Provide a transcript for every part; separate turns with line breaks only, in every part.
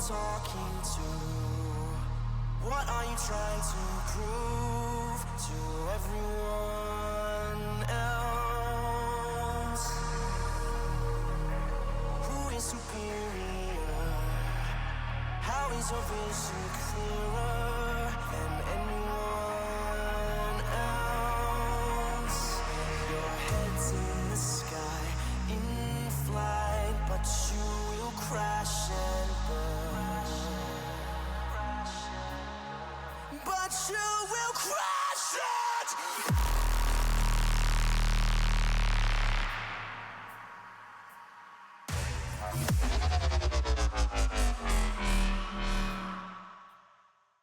talking to? What are you trying to prove to everyone else? Who is superior? How is your vision clearer than anyone else? Your head's in the sky, in flight, but you will crash and burn. But you will crash it!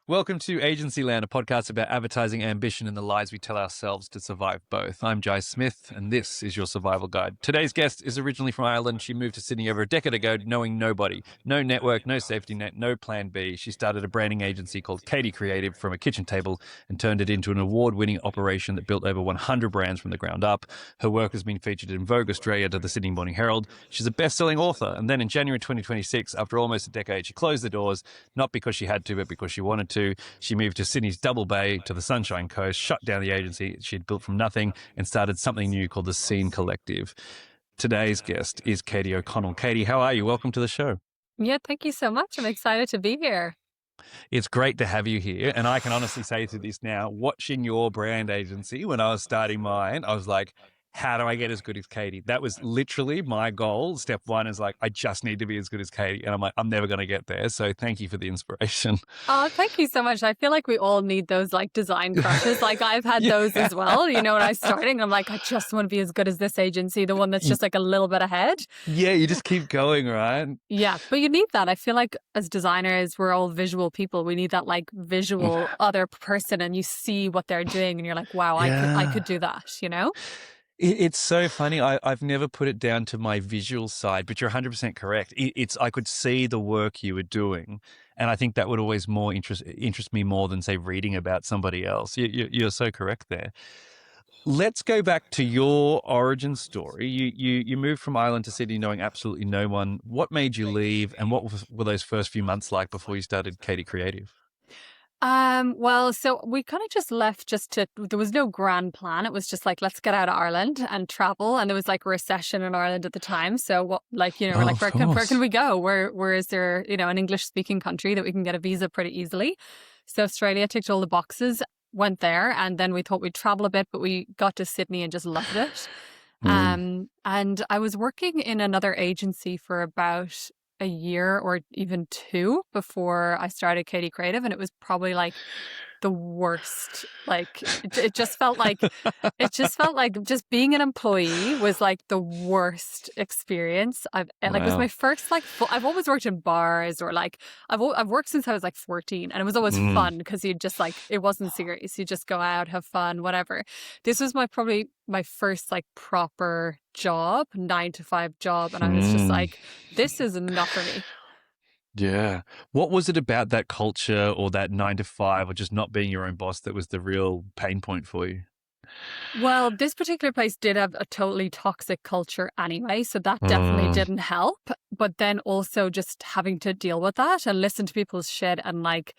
Welcome to Agency Land, a podcast about advertising, ambition, and the lies we tell ourselves to survive both. I'm Jai Smith, and this is your survival guide. Today's guest is originally from Ireland. She moved to Sydney over a decade ago, knowing nobody. No network, no safety net, no plan B. She started a branding agency called Kady Creative from a kitchen table and turned it into an award-winning operation that built over 100 brands from the ground up. Her work has been featured in Vogue Australia to the Sydney Morning Herald. She's a best-selling author, and then in January 2026, after almost a decade, she closed the doors, not because she had to, but because she wanted to. She moved to Sydney's Double Bay to the Sunshine Coast, shut down the agency she'd built from nothing, and started something new called the Scene Collective. Today's guest is Kady O'Connell. Kady, how are you? Welcome to the show.
Yeah, thank you so much. I'm excited to be here.
It's great to have you here. And I can honestly say to this now, watching your brand agency when I was starting mine, I was like, how do I get as good as Kady? That was literally my goal. Step one is like, I just need to be as good as Kady. And I'm like, I'm never going to get there. So thank you for the inspiration.
Oh, thank you so much. I feel like we all need those like design crushes. Like I've had those as well. You know, when I was starting, I'm like, I just want to be as good as this agency, the one that's just like a little bit ahead.
Yeah, you just keep going, right?
Yeah, but you need that. I feel like as designers, we're all visual people. We need that like visual other person, and you see what they're doing and you're like, wow, I could do that, you know?
It's so funny. I've never put it down to my visual side, but you're 100% correct. I could see the work you were doing, and I think that would always more interest me more than, say, reading about somebody else. You're so correct there. Let's go back to your origin story. You moved from Ireland to Sydney knowing absolutely no one. What made you leave, and what were those first few months like before you started Kady Creative?
Well, so we kind of just left there was no grand plan. It was just like, let's get out of Ireland and travel. And there was like a recession in Ireland at the time. So what, like, you know, we're like, where can we go? Where is there, you know, an English speaking country that we can get a visa pretty easily? So Australia ticked all the boxes, went there. And then we thought we'd travel a bit, but we got to Sydney and just loved it. And I was working in another agency for about a year or even two before I started Kady Creative, and it was probably like the worst. Like it just felt like just being an employee was like the worst experience It was my first like I've always worked in bars, or like I've worked since I was like 14, and it was always fun because you just like, it wasn't serious, you just go out, have fun, whatever. This was probably my first like proper job, 9-to-5 job, and I was just like, this is not for me.
Yeah. What was it about that culture or that 9-to-5 or just not being your own boss that was the real pain point for you?
Well, this particular place did have a totally toxic culture anyway, so that definitely didn't help. But then also just having to deal with that and listen to people's shit and like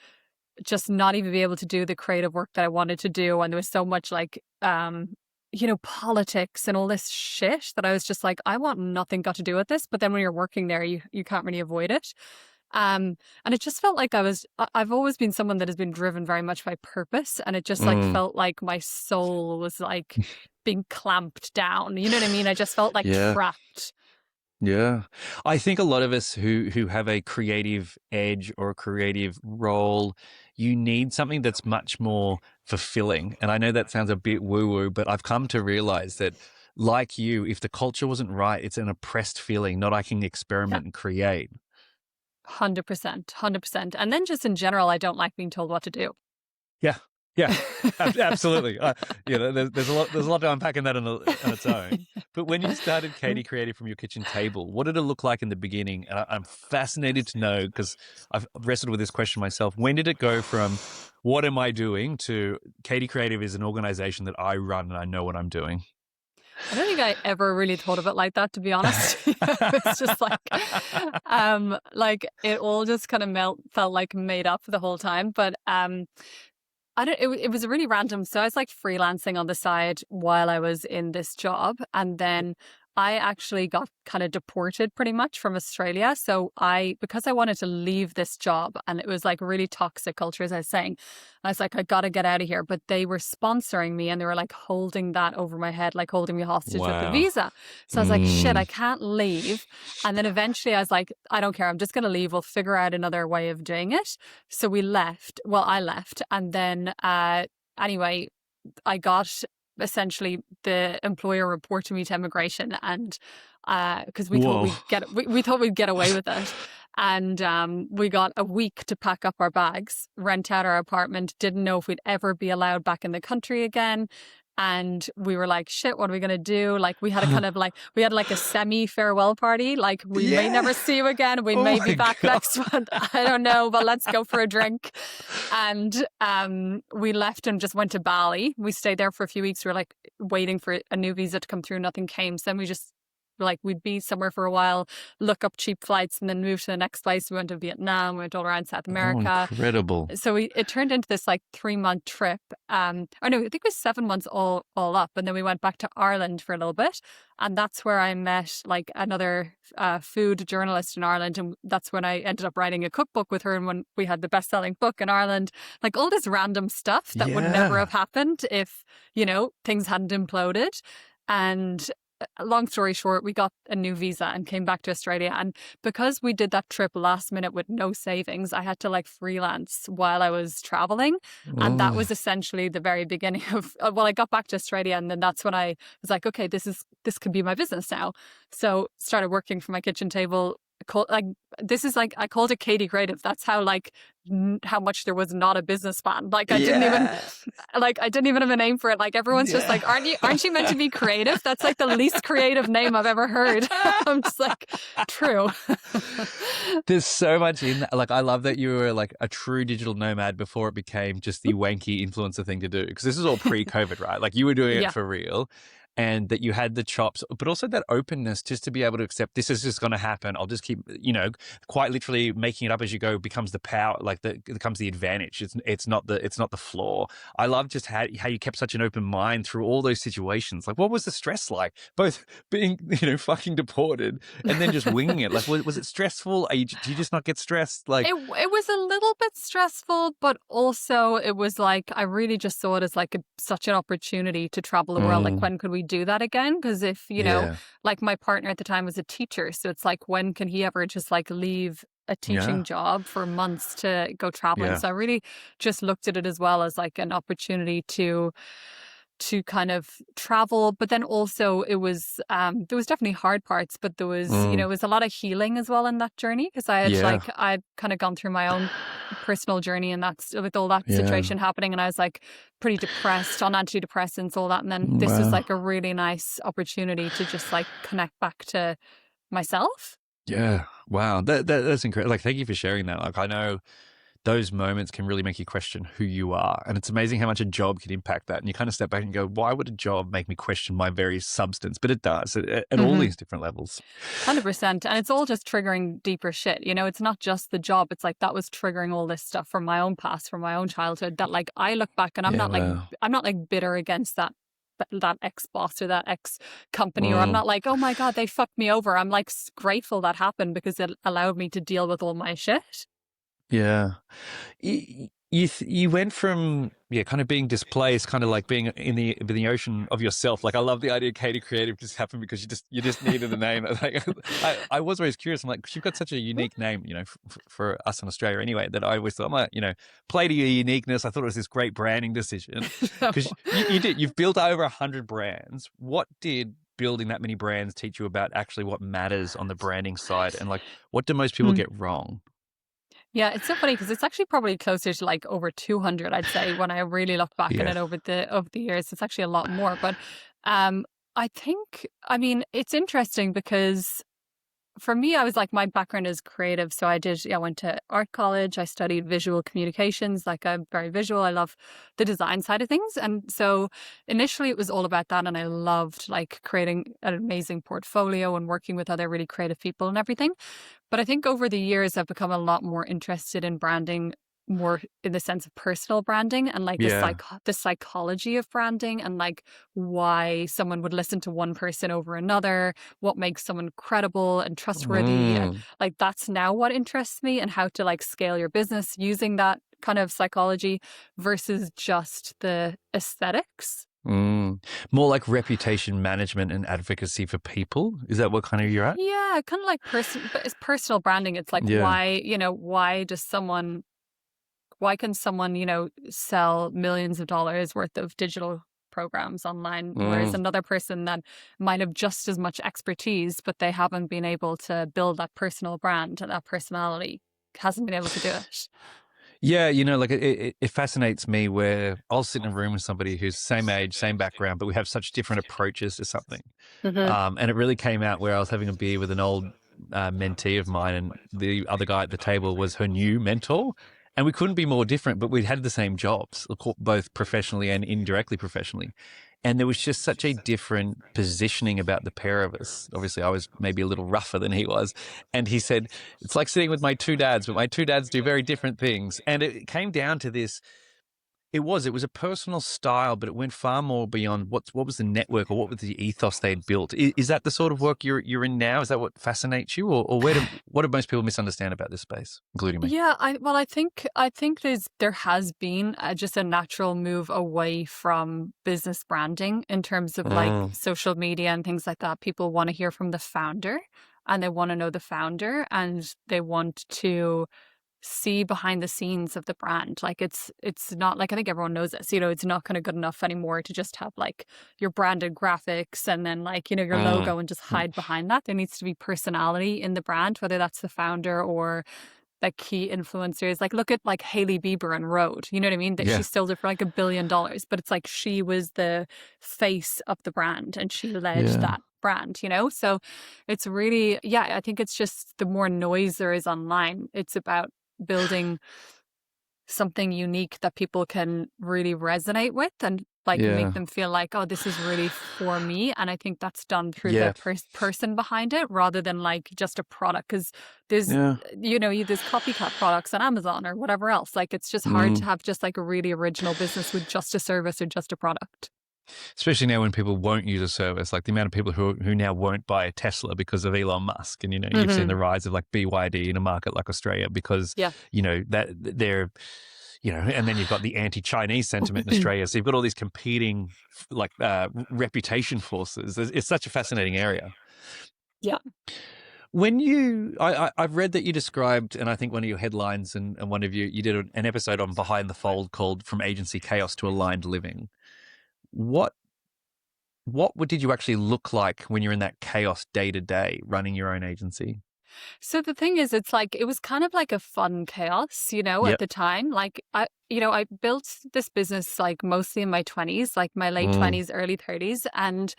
just not even be able to do the creative work that I wanted to do. And there was so much like, you know, politics and all this shit that I was just like, I want nothing got to do with this. But then when you're working there, you can't really avoid it. And it just felt like I've always been someone that has been driven very much by purpose. And it just like felt like my soul was like being clamped down. You know what I mean? I just felt like trapped.
Yeah. I think a lot of us who have a creative edge or a creative role, you need something that's much more fulfilling. And I know that sounds a bit woo-woo, but I've come to realize that, like you, if the culture wasn't right, it's an oppressed feeling, not I can experiment and create.
100%. And then just in general, I don't like being told what to do.
Yeah, absolutely. There's a lot to unpack in that on its own. But when you started Kady Creative from your kitchen table, what did it look like in the beginning? And I'm fascinated to know, because I've wrestled with this question myself. When did it go from what am I doing to Kady Creative is an organization that I run and I know what I'm doing?
I don't think I ever really thought of it like that, to be honest. It's just like it all just kind of felt like made up the whole time. But I don't. It was really random. So I was like freelancing on the side while I was in this job, and then I actually got kind of deported pretty much from Australia. So because I wanted to leave this job, and it was like really toxic culture, as I was saying, I was like, I got to get out of here. But they were sponsoring me, and they were like holding that over my head, like holding me hostage with the
Wow.
visa. So I was like, shit, I can't leave. And then eventually, I was like, I don't care. I'm just going to leave. We'll figure out another way of doing it. So we left. Well, I left, and then anyway, I got essentially the employer reported me to immigration, and because we thought we thought we'd get away with it, and we got a week to pack up our bags, rent out our apartment, didn't know if we'd ever be allowed back in the country again. And we were like, shit, what are we going to do? Like, we had a semi farewell party. Like, we may never see you again. We may be back next month. I don't know, but let's go for a drink. And we left and just went to Bali. We stayed there for a few weeks. We were like waiting for a new visa to come through. Nothing came. So then we just like we'd be somewhere for a while, look up cheap flights, and then move to the next place. We went to Vietnam, we went all around South America.
Oh, incredible.
So it turned into this like 3-month trip. Or no, I think it was 7 months all up. And then we went back to Ireland for a little bit. And that's where I met like another food journalist in Ireland. And that's when I ended up writing a cookbook with her. And when we had the best-selling book in Ireland, like all this random stuff that would never have happened if, things hadn't imploded. And long story short, we got a new visa and came back to Australia. And because we did that trip last minute with no savings, I had to like freelance while I was traveling. And that was essentially the very beginning of, I got back to Australia, and then that's when I was like, okay, this could be my business now. So started working from my kitchen table. I called it Kady Creative. That's how how much there was not a business plan. Like I didn't even have a name for it. Like everyone's just like, aren't you meant to be creative? That's like the least creative name I've ever heard. I'm just like, true.
There's so much in that. Like I love that you were like a true digital nomad before it became just the wanky influencer thing to do. Because this is all pre-COVID, right? Like you were doing it for real. And that you had the chops, but also that openness just to be able to accept this is just going to happen. I'll just keep, quite literally making it up as you go becomes the power, it becomes the advantage. It's not the flaw. I love just how you kept such an open mind through all those situations. Like, what was the stress like? Both being, fucking deported and then just winging it. Like, was it stressful? Do you just not get stressed? Like,
it was a little bit stressful, but also it was like I really just saw it as like such an opportunity to travel the world. Like, when could we do that again? Because if like my partner at the time was a teacher, so it's like when can he ever just like leave a teaching job for months to go traveling? So I really just looked at it as well as like an opportunity to kind of travel. But then also it was there was definitely hard parts, but there was it was a lot of healing as well in that journey, because I had I'd kind of gone through my own personal journey, and that's with all that situation happening, and I was like pretty depressed on antidepressants, all that, and then this was like a really nice opportunity to just like connect back to myself.
Wow, that's incredible. Like, thank you for sharing that. Like, I know those moments can really make you question who you are. And it's amazing how much a job can impact that. And you kind of step back and go, why would a job make me question my very substance? But it does at all these different levels.
100%. And it's all just triggering deeper shit. It's not just the job. It's like that was triggering all this stuff from my own past, from my own childhood, that like I look back and I'm not like bitter against that ex-boss or that ex-company, or I'm not like, oh my God, they fucked me over. I'm like grateful that happened because it allowed me to deal with all my shit.
Yeah. You went from kind of being displaced, kind of like being in the ocean of yourself. Like, I love the idea of Kady Creative just happened because you just needed a name. Like, I was always curious. I'm like, you've got such a unique name, for us in Australia anyway, that I always thought, I'm like, play to your uniqueness. I thought it was this great branding decision because you've built over 100 brands. What did building that many brands teach you about actually what matters on the branding side, and like, what do most people get wrong?
Yeah, it's so funny because it's actually probably closer to like over 200, I'd say, when I really look back at it over the years. It's actually a lot more. But I think, it's interesting because for me, I was like, my background is creative. So I went to art college. I studied visual communications. Like I'm very visual. I love the design side of things. And so initially it was all about that. And I loved like creating an amazing portfolio and working with other really creative people and everything. But I think over the years, I've become a lot more interested in branding, more in the sense of personal branding and like the psychology of branding and like why someone would listen to one person over another, what makes someone credible and trustworthy. And like that's now what interests me, and how to like scale your business using that kind of psychology versus just the aesthetics.
More like reputation management and advocacy for people. Is that what kind of you're at?
Yeah, kind of like but it's personal branding. It's like why can someone, sell millions of dollars worth of digital programs online, whereas another person that might have just as much expertise, but they haven't been able to build that personal brand and that personality, hasn't been able to do it.
Yeah, like it fascinates me where I'll sit in a room with somebody who's same age, same background, but we have such different approaches to something. And it really came out where I was having a beer with an old mentee of mine, and the other guy at the table was her new mentor. And we couldn't be more different, but we'd had the same jobs, both professionally and indirectly professionally. And there was just such a different positioning about the pair of us. Obviously, I was maybe a little rougher than he was. And he said, it's like sitting with my two dads, but my two dads do very different things. And it came down to this. It was a personal style, but it went far more beyond what was the network or what was the ethos they'd built. Is that the sort of work you're in now? Is that what fascinates you, or what do most people misunderstand about this space, including me?
Yeah, I think there has been just a natural move away from business branding in terms of like social media and things like that. People want to hear from the founder, and they want to know the founder, and they want to see behind the scenes of the brand. Like it's not like, I think everyone knows this, it's not kind of good enough anymore to just have like your branded graphics and then like, your logo and just hide behind that. There needs to be personality in the brand, whether that's the founder or like key influencers. Like look at like Hailey Bieber and Rode, you know what I mean? That she sold it for like $1 billion, but it's like she was the face of the brand and she led that brand, So it's really, I think it's just the more noise there is online, it's about building something unique that people can really resonate with and like make them feel like, oh, this is really for me. And I think that's done through the person behind it rather than like just a product, because there's there's copycat products on Amazon or whatever else. Like it's just hard to have just like a really original business with just a service or just a product.
Especially now when people won't use a service, like the amount of people who now won't buy a Tesla because of Elon Musk. And, you've seen the rise of like BYD in a market like Australia because, that they're, and then you've got the anti-Chinese sentiment in Australia. So you've got all these competing like reputation forces. It's such a fascinating area.
Yeah.
When I've read that you described, and I think one of your headlines and one of you did an episode on Behind the Fold called From Agency Chaos to Aligned Living. What did you actually look like when you're in that chaos day to day running your own agency?
So the thing is, it's like, it was kind of like a fun chaos, at the time. Like I built this business like mostly in my 20s, like my late 20s, early 30s. And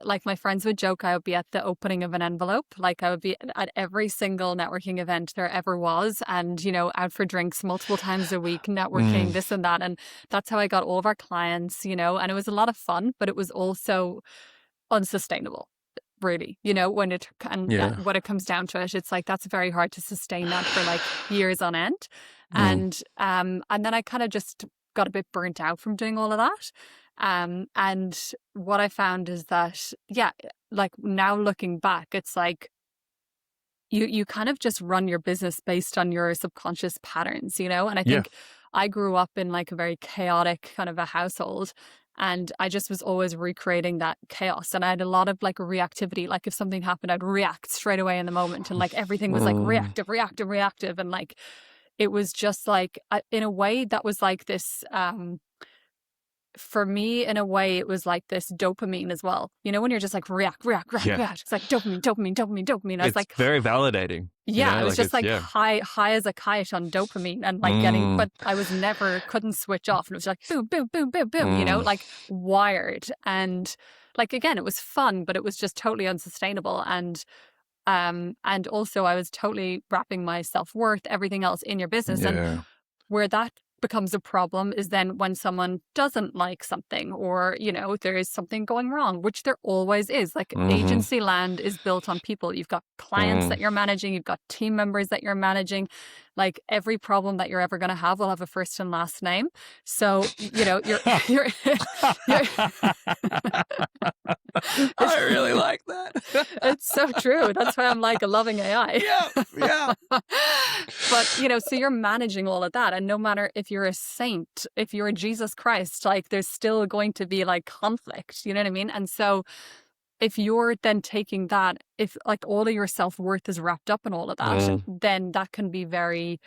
like my friends would joke, I would be at the opening of an envelope. Like I would be at every single networking event there ever was, and out for drinks multiple times a week, networking, this and that. And that's how I got all of our clients, and it was a lot of fun, but it was also unsustainable, really, when it comes down to it. It's like that's very hard to sustain that for like years on end. And then I kind of just got a bit burnt out from doing all of that. And what I found is that, like now looking back, it's like you kind of just run your business based on your subconscious patterns, and I think I grew up in like a very chaotic kind of a household, and I just was always recreating that chaos. And I had a lot of like reactivity. Like if something happened, I'd react straight away in the moment, and like everything was like reactive. And like, it was just like, in a way that was like this, for me, in a way, it was like this dopamine as well. When you're just like react. It's like dopamine. I was
it's
like,
very validating.
I was just like high as a kite on dopamine and like but I was couldn't switch off. And it was like boom, boom, boom, boom, boom, like wired. And like, again, it was fun, but it was just totally unsustainable. And And also I was totally wrapping my self-worth, everything else in your business. And
Yeah.
where that becomes a problem is then when someone doesn't like something, or, you know, there is something going wrong, which there always is. Like agency land is built on people. You've got clients that you're managing, you've got team members that you're managing. Like every problem that you're ever going to have will have a first and last name. So, you know, you're
I really like that.
It's so true. That's why I'm like loving AI.
Yeah.
But, you know, so you're managing all of that. And no matter if you're a saint, if you're Jesus Christ, like there's still going to be like conflict, you know what I mean? And so if you're then taking that, if like all of your self-worth is wrapped up in all of that, then that can be very,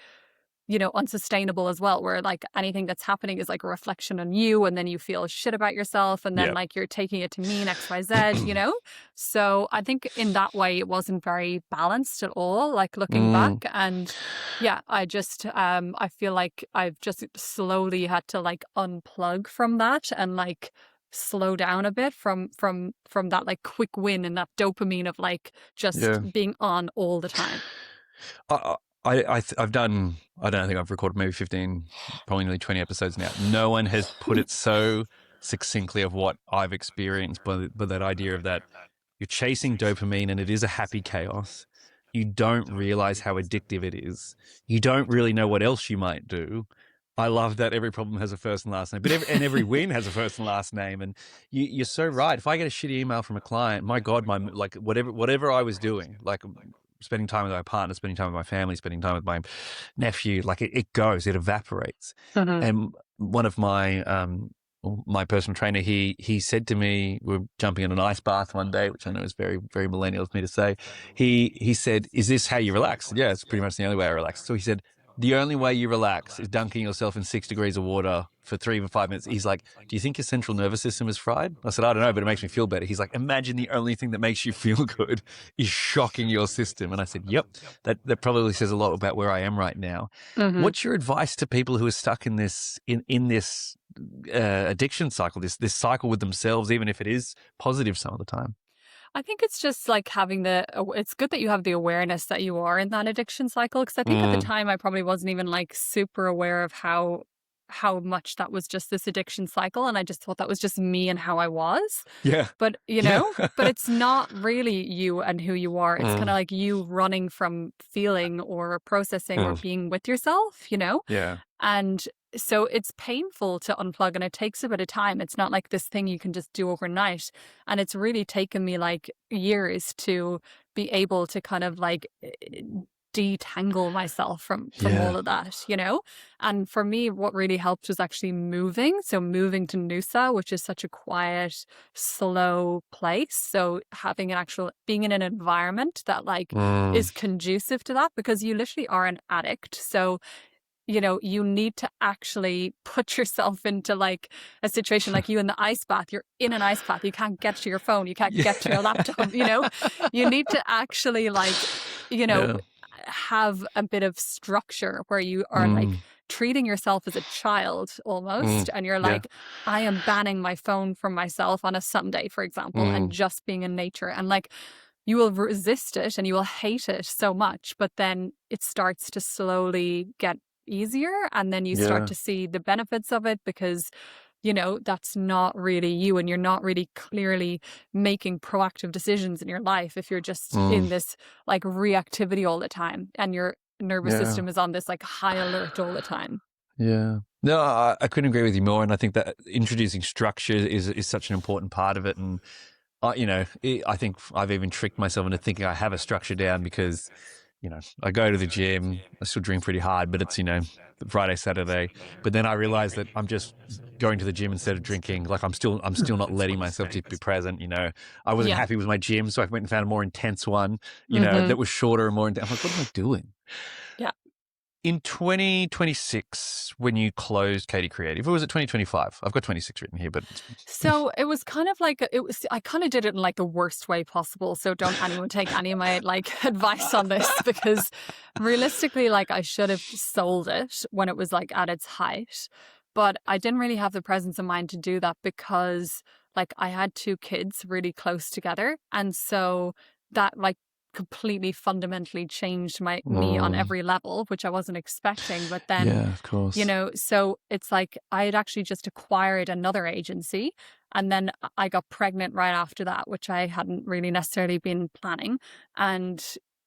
you know, unsustainable as well, where like anything that's happening is like a reflection on you, and then you feel shit about yourself, and then like you're taking it to mean XYZ, you know? So I think in that way it wasn't very balanced at all, like looking back. And yeah, I just I feel like I've just slowly had to like unplug from that and like slow down a bit from that like quick win and that dopamine of like just being on all the time.
I've done, I don't think I've recorded maybe 15, probably nearly 20 episodes now. No one has put it so succinctly of what I've experienced, but that idea of that you're chasing dopamine and it is a happy chaos. You don't realize how addictive it is. You don't really know what else you might do. I love that every problem has a first and last name, but every win has a first and last name. And you're so right. If I get a shitty email from a client, my God, my like whatever I was doing, like spending time with my partner, spending time with my family, spending time with my nephew, like it evaporates. And one of my personal trainer, he said to me, we were jumping in an ice bath one day, which I know is very, very millennial of me to say. He said, "Is this how you relax?" Yeah, it's pretty much the only way I relax. So he said, "The only way you relax is dunking yourself in 6 degrees of water for 3 or 5 minutes." He's like, "Do you think your central nervous system is fried?" I said, "I don't know, but it makes me feel better." He's like, "Imagine the only thing that makes you feel good is shocking your system." And I said, "Yep, that probably says a lot about where I am right now." What's your advice to people who are stuck in this addiction cycle, this cycle with themselves, even if it is positive some of the time?
I think it's just like having it's good that you have the awareness that you are in that addiction cycle. Because I think at the time I probably wasn't even like super aware of how much that was just this addiction cycle. And I just thought that was just me and how I was.
Yeah.
But, you know, but it's not really you and who you are. It's kind of like you running from feeling or processing or being with yourself, you know?
Yeah.
And so it's painful to unplug, and it takes a bit of time. It's not like this thing you can just do overnight. And it's really taken me like years to be able to kind of like detangle myself from all of that, you know? And for me, what really helped was actually moving. So moving to Noosa, which is such a quiet, slow place. So having being in an environment that like is conducive to that, because you literally are an addict. So you know, you need to actually put yourself into like a situation like you in the ice bath. You're in an ice bath. You can't get to your phone. You can't get to your laptop, you know? You need to actually like, you know, have a bit of structure where you are like treating yourself as a child almost. And you're like, I am banning my phone from myself on a Sunday, for example, and just being in nature. And like, you will resist it and you will hate it so much, but then it starts to slowly get easier, and then you start to see the benefits of it, because you know that's not really you, and you're not really clearly making proactive decisions in your life if you're just in this like reactivity all the time, and your nervous system is on this like high alert all the time.
No, I couldn't agree with you more, and I think that introducing structure is such an important part of it. And you know, I think I've even tricked myself into thinking I have a structure down, because you know, I go to the gym, I still drink pretty hard, but it's, you know, Friday, Saturday. But then I realize that I'm just going to the gym instead of drinking. Like I'm still not letting myself to be present, you know. I wasn't happy with my gym, so I went and found a more intense one, you know, that was shorter and more intense. I'm like, what am I doing?
Yeah.
In 2026, when you closed Kady Creative, or was it 2025? I've got 26 written here, but
so it was kind of like I kind of did it in like the worst way possible. So don't anyone take any of my like advice on this, because realistically, like I should have sold it when it was like at its height, but I didn't really have the presence of mind to do that, because like I had 2 kids really close together, and so that like completely fundamentally changed me on every level, which I wasn't expecting. But then,
yeah, of course.
so it's like I had actually just acquired another agency, and then I got pregnant right after that, which I hadn't really necessarily been planning. And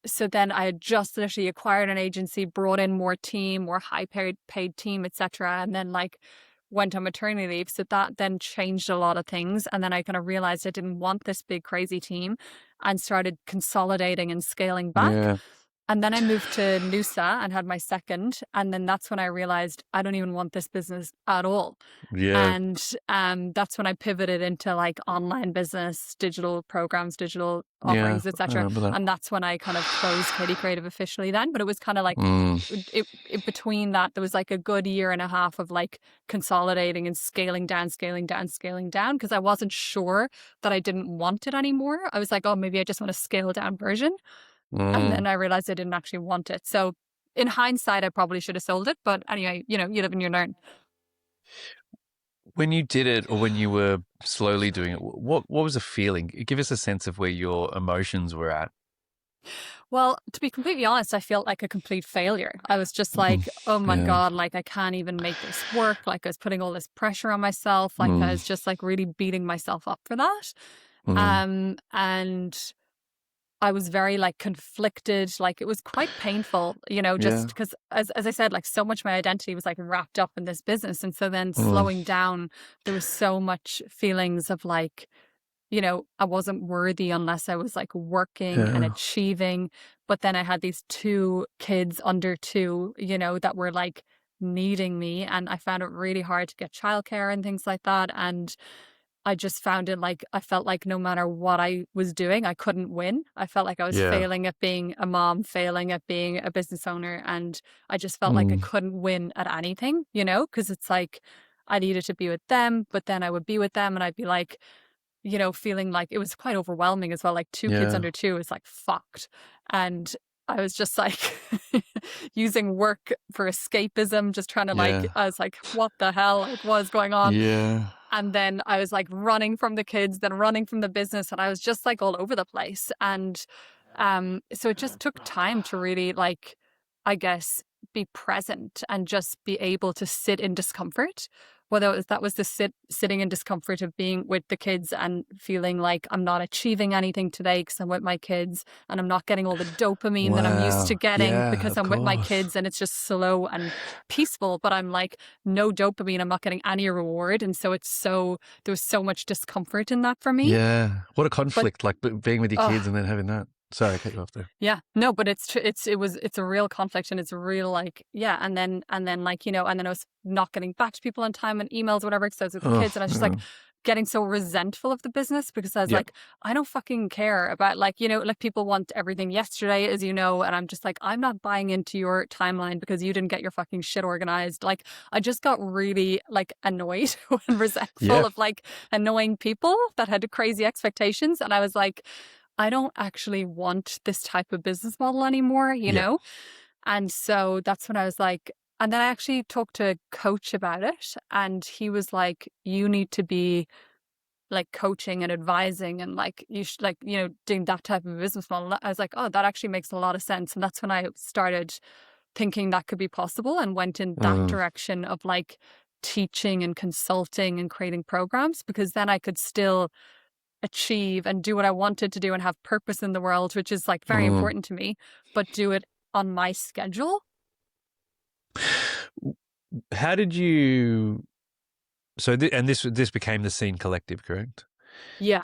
so then I had just literally acquired an agency, brought in more team, more high paid team, etc. And then like went on maternity leave. So that then changed a lot of things. And then I kind of realized I didn't want this big crazy team and started consolidating and scaling back.
Yeah.
And then I moved to Noosa and had my second. And then that's when I realized I don't even want this business at all.
Yeah.
And that's when I pivoted into like online business, digital programs, digital offerings,
I
etc.
remember that.
And that's when I kind of closed Kady Creative officially then. But it was kind of like it between that, there was like a good year and a half of like consolidating and scaling down, because I wasn't sure that I didn't want it anymore. I was like, oh, maybe I just want a scaled down version. And then I realized I didn't actually want it. So in hindsight, I probably should have sold it. But anyway, you live and you learn.
When you did it, or when you were slowly doing it, what was the feeling? Give us a sense of where your emotions were at.
Well, to be completely honest, I felt like a complete failure. I was just like, oh my God, like I can't even make this work. Like I was putting all this pressure on myself. Like I was just like really beating myself up for that. And I was very like conflicted. Like it was quite painful, just because as I said, like so much of my identity was like wrapped up in this business. And so then slowing down, there was so much feelings of like, I wasn't worthy unless I was like working and achieving. But then I had these 2 kids under 2, that were like needing me. And I found it really hard to get childcare and things like that. And I just found it like, I felt like no matter what I was doing, I couldn't win. I felt like I was failing at being a mom, failing at being a business owner. And I just felt like I couldn't win at anything, because it's like I needed to be with them, but then I would be with them and I'd be like, feeling like it was quite overwhelming as well. Like 2 kids under 2 is like fucked. And I was just like using work for escapism, just trying to like, I was like, what the hell? Like, what is going on?
Yeah.
And then I was like running from the kids, then running from the business. And I was just like all over the place. And so it just took time to really like, I guess, be present and just be able to sit in discomfort. Whether that was the sitting in discomfort of being with the kids and feeling like I'm not achieving anything today because I'm with my kids and I'm not getting all the dopamine that I'm used to getting because I'm with my kids, and it's just slow and peaceful. But I'm like, no dopamine, I'm not getting any reward. And so there was so much discomfort in that for me.
Yeah. What a conflict, like being with your kids and then having that. Sorry, I cut you off there.
Yeah, no, but it's a real conflict, and it's a real like, and then like, and then I was not getting back to people on time and emails, whatever, because I was with the kids, and I was just like getting so resentful of the business because I was like, I don't fucking care about like, like people want everything yesterday, as and I'm just like, I'm not buying into your timeline because you didn't get your fucking shit organized. Like I just got really like annoyed and resentful of like annoying people that had crazy expectations, and I was like, I don't actually want this type of business model anymore, know? And so that's when I was like, and then I actually talked to a coach about it, and he was like, you need to be like coaching and advising and like, you should like, doing that type of business model. I was like, oh, that actually makes a lot of sense. And that's when I started thinking that could be possible and went in that direction of like teaching and consulting and creating programs, because then I could still achieve and do what I wanted to do and have purpose in the world, which is like very important to me, but do it on my schedule.
How did you? So, this became the Scene Collective, correct?
Yeah.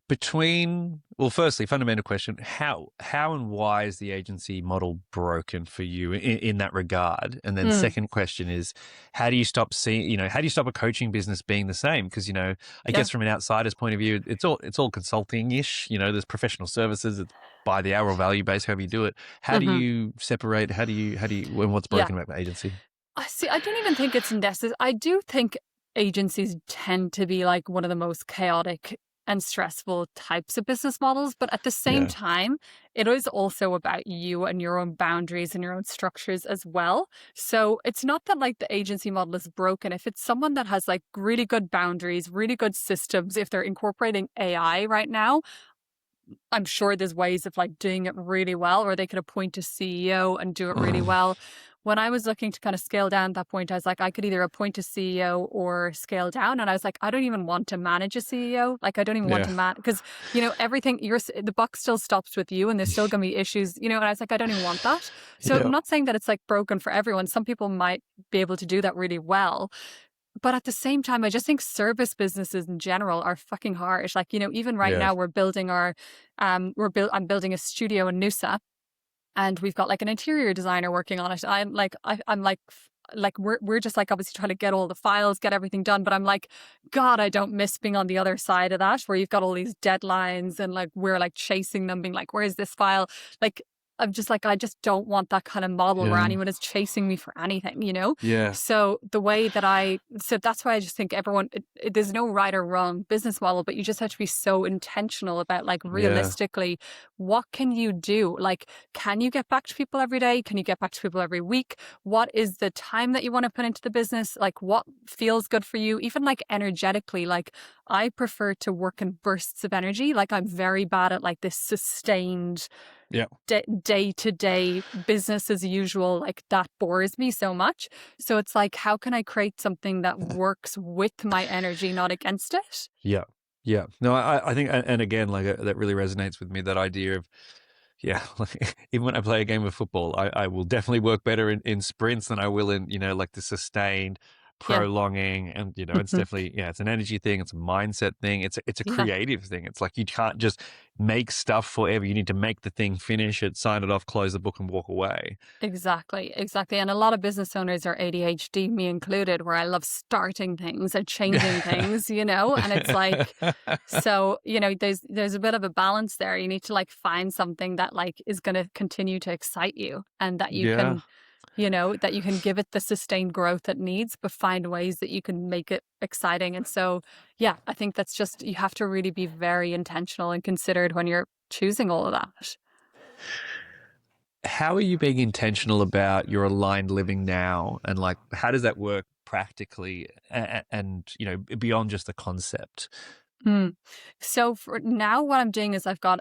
Firstly, fundamental question: how and why is the agency model broken for you in that regard? And then second question is, how do you stop a coaching business being the same? Because I guess from an outsider's point of view, it's all consulting-ish. There's professional services, it's by the hour or value based, however you do it. How do you separate? How do you when what's broken about the agency?
I don't even think it's necessary. I do think agencies tend to be like one of the most chaotic and stressful types of business models. But at the same time, it is also about you and your own boundaries and your own structures as well. So it's not that like the agency model is broken. If it's someone that has like really good boundaries, really good systems, if they're incorporating AI right now, I'm sure there's ways of like doing it really well, or they could appoint a CEO and do it really well. When I was looking to kind of scale down at that point, I was like, I could either appoint a CEO or scale down. And I was like, I don't even want to manage a CEO. Like, I don't even want to manage, because, you know, everything, the buck still stops with you and there's still going to be issues, you know, and I was like, I don't even want that. So I'm not saying that it's like broken for everyone. Some people might be able to do that really well. But at the same time, I just think service businesses in general are fucking hard. Like, you know, even right now we're building I'm building a studio in Noosa, and we've got like an interior designer working on it. We're just like obviously trying to get all the files, get everything done. But I'm like, God, I don't miss being on the other side of that, where you've got all these deadlines and like we're like chasing them, being like, where's this file? Like, I'm just like, I just don't want that kind of model where anyone is chasing me for anything, you know?
Yeah.
So that's why I just think everyone, there's no right or wrong business model, but you just have to be so intentional about like realistically, what can you do? Like, can you get back to people every day? Can you get back to people every week? What is the time that you want to put into the business? Like, what feels good for you? Even like energetically, like I prefer to work in bursts of energy. Like I'm very bad at like this sustained day-to-day business as usual. Like that bores me so much. So it's like, how can I create something that works with my energy, not against it?
Yeah. Yeah. No, I think, and again, like that really resonates with me, that idea of, like even when I play a game of football, I will definitely work better in sprints than I will in, you know, like the sustained prolonging. And, you know, it's definitely, it's an energy thing. It's a mindset thing. It's a creative thing. It's like, you can't just make stuff forever. You need to make the thing, finish it, sign it off, close the book and walk away.
Exactly. And a lot of business owners are ADHD, me included, where I love starting things and changing things, you know, and it's like, so, you know, there's a bit of a balance there. You need to like find something that like is going to continue to excite you, and that you can, you know, that you can give it the sustained growth it needs, but find ways that you can make it exciting. And so, I think that's just, you have to really be very intentional and considered when you're choosing all of that.
How are you being intentional about your aligned living now? And like, how does that work practically and you know, beyond just the concept?
So for now, what I'm doing is I've got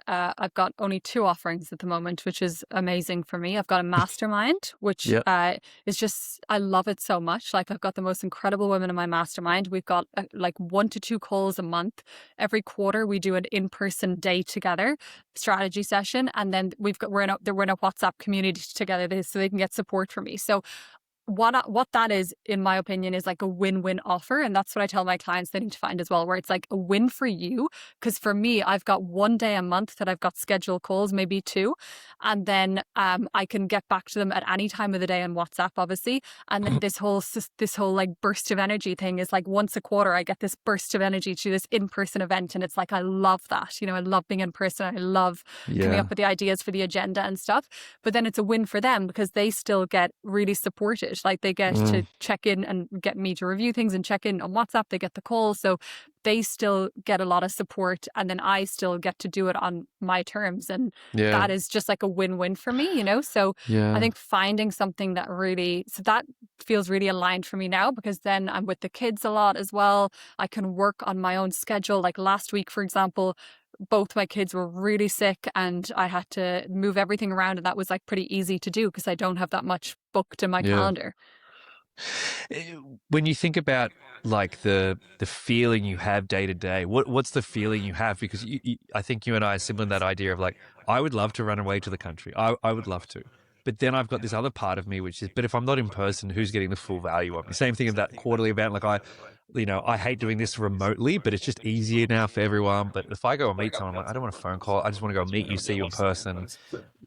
only 2 offerings at the moment, which is amazing for me. I've got a mastermind, which is just, I love it so much. Like I've got the most incredible women in my mastermind. We've got like 1 to 2 calls a month. Every quarter we do an in-person day together, strategy session, and then we're in a WhatsApp community together so they can get support from me. So what that is, in my opinion, is like a win-win offer. And that's what I tell my clients they need to find as well, where it's like a win for you. Because for me, I've got 1 day a month that I've got scheduled calls, maybe 2. And then I can get back to them at any time of the day on WhatsApp, obviously. And then this whole like burst of energy thing is like once a quarter, I get this burst of energy to this in-person event. And it's like, I love that. You know, I love being in person. I love coming up with the ideas for the agenda and stuff. But then it's a win for them because they still get really supported. Like they get to check in and get me to review things and check in on WhatsApp. They get the call. So they still get a lot of support, and then I still get to do it on my terms. And that is just like a win-win for me, you know? So I think finding something that that feels really aligned for me now, because then I'm with the kids a lot as well. I can work on my own schedule. Like last week, for example, both my kids were really sick and I had to move everything around, and that was like pretty easy to do because I don't have that much booked in my calendar.
When you think about like the feeling you have day to day, what's the feeling you have? Because I think you and I are similar in that idea of like, I would love to run away to the country. I would love to. But then I've got this other part of me, which is, but if I'm not in person, who's getting the full value of me? Same thing of that quarterly event. Like I hate doing this remotely, but it's just easier now for everyone. But if I go and meet someone, I'm like, I don't want a phone call. I just want to go meet you, see you in person,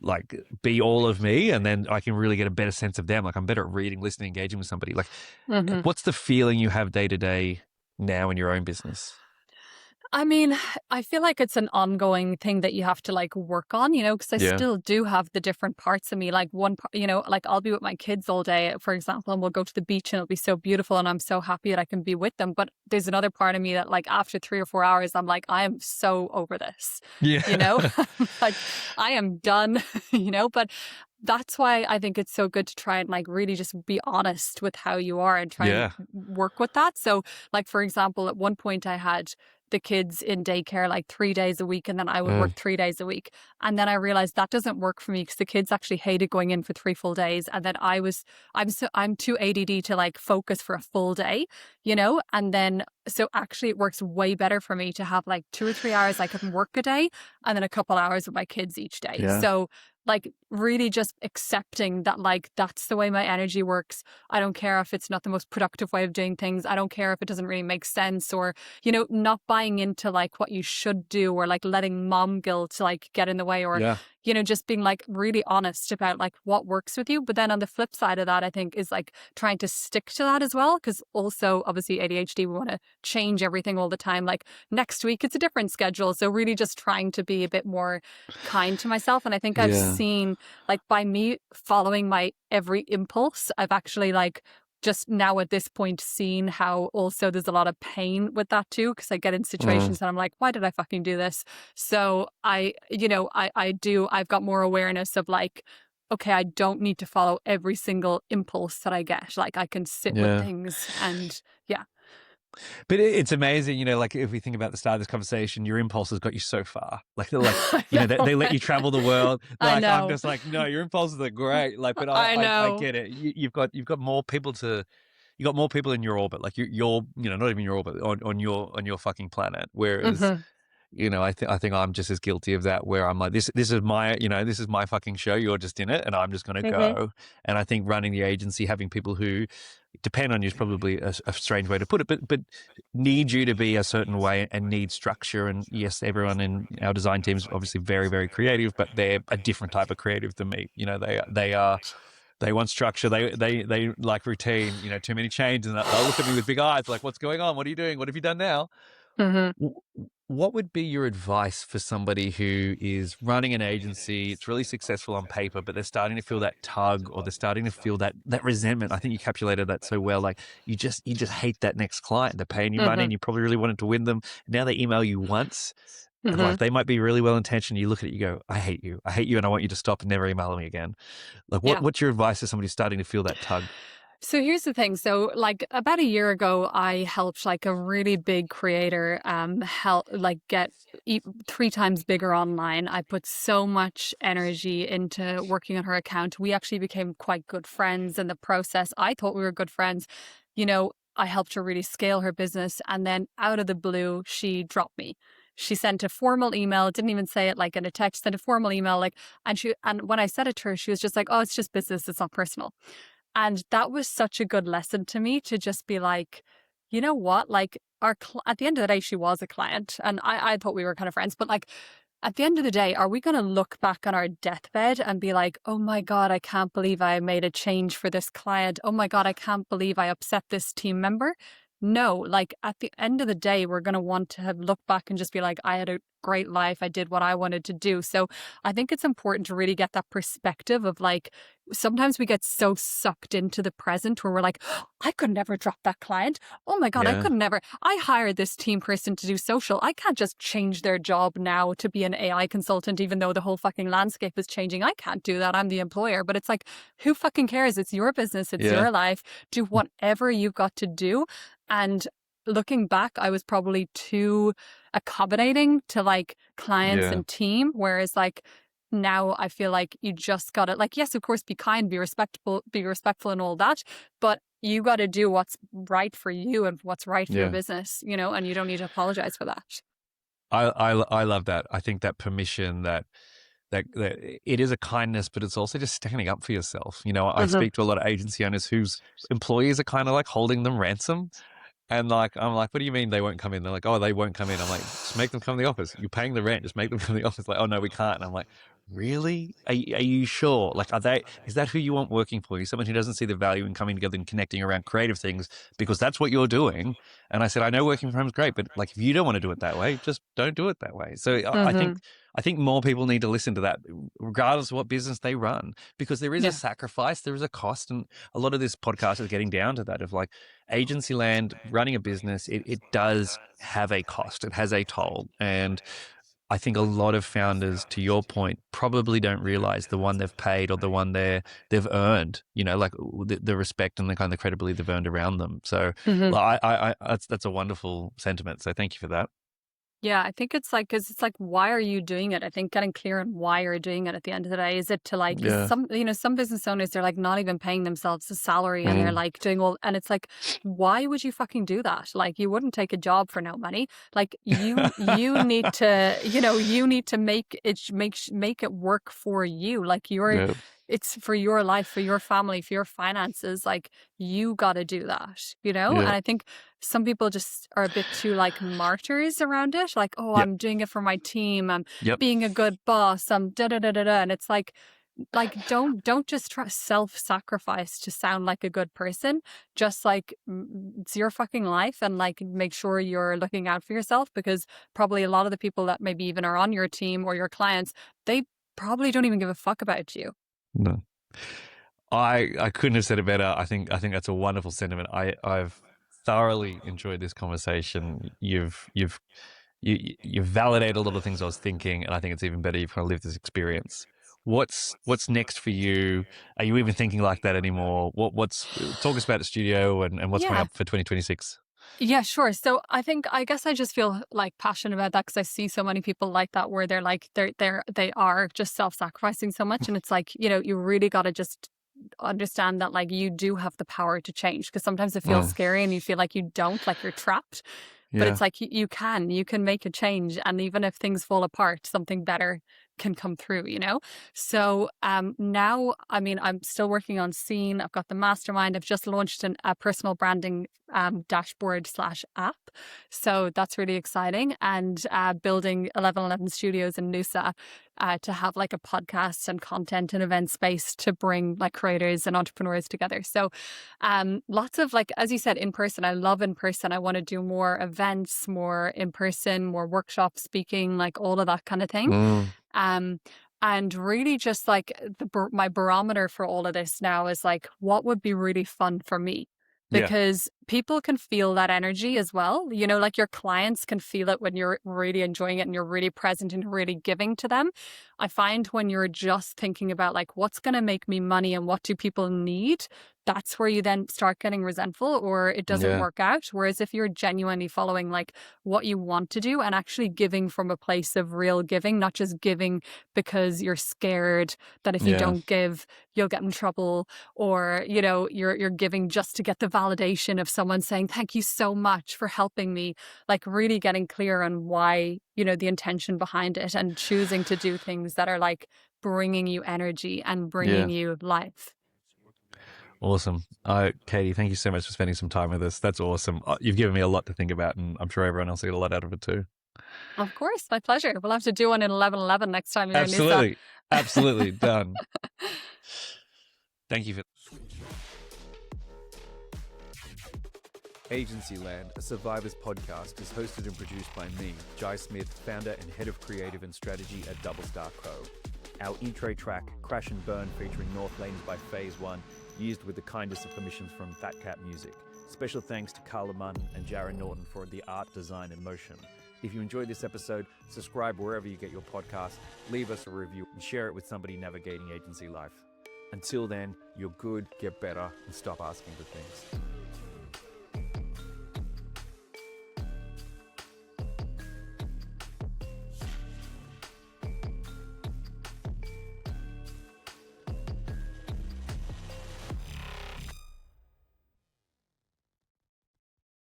like be all of me. And then I can really get a better sense of them. Like I'm better at reading, listening, engaging with somebody. Like what's the feeling you have day to day now in your own business?
I mean, I feel like it's an ongoing thing that you have to like work on, you know, because I still do have the different parts of me. Like one part, you know, like I'll be with my kids all day, for example, and we'll go to the beach and it'll be so beautiful and I'm so happy that I can be with them. But there's another part of me that like after 3 or 4 hours, I'm like, I am so over this, you know, like I am done, you know, but that's why I think it's so good to try and like really just be honest with how you are and try and work with that. So like, for example, at one point I had the kids in daycare like 3 days a week, and then I would work 3 days a week. And then I realized that doesn't work for me because the kids actually hated going in for 3 full days. And then I'm too ADD to like focus for a full day, you know? And then, so actually it works way better for me to have like 2 or 3 hours I can work a day and then a couple hours with my kids each day.
Yeah.
So like really just accepting that like that's the way my energy works. I don't care if it's not the most productive way of doing things. I don't care if it doesn't really make sense, or, you know, not buying into like what you should do, or like letting mom guilt like get in the way, or, you know, just being like really honest about like what works with you. But then on the flip side of that, I think is like trying to stick to that as well. Because also obviously ADHD, we want to change everything all the time. Like next week it's a different schedule. So really just trying to be a bit more kind to myself. And I think I've seen like by me following my every impulse, I've actually like just now at this point seen how also there's a lot of pain with that too, because I get in situations and I'm like, why did I fucking do this? So I've got more awareness of like, okay, I don't need to follow every single impulse that I get. Like I can sit with things and
But it's amazing, you know, like if we think about the start of this conversation, your impulses got you so far. Like they're like, you know, they let you travel the world. Like,
I know.
I'm just like, no, your impulses are great. Like, but I get it. You've got more people you got more people in your orbit. Like you're, you know, not even your orbit, on your fucking planet. Whereas, you know, I think I'm just as guilty of that, where I'm like, this is my, you know, this is my fucking show. You're just in it, and I'm just going to go. And I think running the agency, having people who depend on you is probably a strange way to put it, but need you to be a certain way and need structure. And yes, everyone in our design team is obviously very, very creative, but they're a different type of creative than me. You know, they want structure. They like routine. You know, too many changes, and they'll look at me with big eyes, like, "What's going on? What are you doing? What have you done now?" What would be your advice for somebody who is running an agency? It's really successful on paper, but they're starting to feel that tug, or they're starting to feel that resentment. I think you capsulated that so well. Like you just hate that next client. They're paying you money, and you probably really wanted to win them. Now they email you once. And like they might be really well intentioned. You look at it, you go, I hate you, and I want you to stop and never email me again. Like what's your advice to somebody who's starting to feel that tug?
So here's the thing. So like about a year ago, I helped like a really big creator help like get 3 times bigger online. I put so much energy into working on her account. We actually became quite good friends in the process. I thought we were good friends. You know, I helped her really scale her business, and then out of the blue, she dropped me. She sent a formal email, didn't even say it like in a text, sent a formal email, like, and when I said it to her, she was just like, oh, it's just business, it's not personal. And that was such a good lesson to me, to just be like, you know what, like at the end of the day, she was a client, and I thought we were kind of friends, but like at the end of the day, are we going to look back on our deathbed and be like, oh my God, I can't believe I made a change for this client. Oh my God, I can't believe I upset this team member. No, like at the end of the day, we're going to want to have look back and just be like, I had a great life. I did what I wanted to do. So I think it's important to really get that perspective of like, sometimes we get so sucked into the present where we're like, oh, I could never drop that client. Oh my God, I could never. I hired this team person to do social. I can't just change their job now to be an AI consultant, even though the whole fucking landscape is changing. I can't do that. I'm the employer. But it's like, who fucking cares? It's your business. It's your life. Do whatever you've got to do. And looking back, I was probably too accommodating to like clients and team. Whereas like now I feel like you just gotta like, yes, of course, be kind, be respectful and all that. But you got to do what's right for you and what's right for your business, you know, and you don't need to apologize for that.
I love that. I think that permission, that it is a kindness, but it's also just standing up for yourself. You know, I speak to a lot of agency owners whose employees are kind of like holding them ransom. And like, I'm like, what do you mean they won't come in? They're like, oh, they won't come in. I'm like, just make them come to the office. You're paying the rent. Just make them come to the office. Like, oh no, we can't. And I'm like, really? Are you sure? Like, is that who you want working for you? Someone who doesn't see the value in coming together and connecting around creative things because that's what you're doing. And I said, I know working from home is great, but like, if you don't want to do it that way, just don't do it that way. So I think more people need to listen to that, regardless of what business they run, because there is a sacrifice, there is a cost. And a lot of this podcast is getting down to that of like agency land, running a business, it does have a cost. It has a toll. And I think a lot of founders, to your point, probably don't realize the one they've paid or the one they've earned, you know, like the respect and the kind of credibility they've earned around them. So that's a wonderful sentiment. So thank you for that.
Yeah, I think it's like, because it's like, why are you doing it? I think getting clear on why you're doing it at the end of the day. Is it to like, because
Yeah.
some business owners, they're like not even paying themselves a salary and they're
Mm.
like doing all, and it's like, why would you fucking do that? Like, you wouldn't take a job for no money. Like, you need to, you need to make it work for you. Like,
Yeah.
it's for your life, for your family, for your finances. Like, you got to do that, And
Yeah.
I think some people just are a bit too like martyrs around it. Like, oh,
Yep.
I'm doing it for my team. I'm
Yep.
being a good boss. I'm da da da da da. And it's like don't just try self-sacrifice to sound like a good person. Just like it's your fucking life, and like make sure you're looking out for yourself, because probably a lot of the people that maybe even are on your team or your clients, they probably don't even give a fuck about you.
No. I couldn't have said it better. I think that's a wonderful sentiment. I've thoroughly enjoyed this conversation. You've validated a lot of things I was thinking, and I think it's even better you've kind of lived this experience. What's next for you? Are you even thinking like that anymore? What's talk us about the studio and what's coming
Yeah.
up for 2026?
Yeah, sure. So I guess I just feel like passionate about that, because I see so many people like that, where they're like they are just self-sacrificing so much, and it's like, you really got to just understand that like you do have the power to change, because sometimes it feels
Mm,
scary and you feel like you don't, like you're trapped. But
yeah.
it's like you can make a change, and even if things fall apart, something better can come through. So now, I mean, I'm still working on Scene. I've got the mastermind. I've just launched a personal branding dashboard/app. So that's really exciting. And building 1111 Studios in Noosa to have like a podcast and content and event space to bring like creators and entrepreneurs together. So lots of, like, as you said, in person. I love in person. I want to do more events, more in person, more workshop speaking, like all of that kind of thing.
Mm,
Um, and really just like my barometer for all of this now is like, what would be really fun for me?
yeah.
Because people can feel that energy as well. Like your clients can feel it when you're really enjoying it and you're really present and really giving to them. I find when you're just thinking about like, what's going to make me money and what do people need, that's where you then start getting resentful or it doesn't
Yeah.
work out. Whereas if you're genuinely following like what you want to do and actually giving from a place of real giving, not just giving because you're scared that if you
Yeah.
don't give, you'll get in trouble, or, you're giving just to get the validation of someone saying, thank you so much for helping me. Like really getting clear on why, the intention behind it, and choosing to do things that are like bringing you energy and
Yeah.
bringing you life.
Awesome. Kady, thank you so much for spending some time with us. That's awesome. You've given me a lot to think about, and I'm sure everyone else will get a lot out of it too.
Of course, my pleasure. We'll have to do one in 1111 next time you're in Noosa.
Absolutely. Absolutely. Done. Thank you for Agency Land, a Survivors podcast, is hosted and produced by me, Jai Smith, founder and head of creative and strategy at Double Star Co. Our intro track, Crash and Burn, featuring North Lanes by Phase One, used with the kindest of permissions from Fat Cat Music. Special thanks to Carla Munn and Jaron Norton for the art, design, and motion. If you enjoyed this episode, subscribe wherever you get your podcast, leave us a review, and share it with somebody navigating agency life. Until then, you're good, get better, and stop asking for things.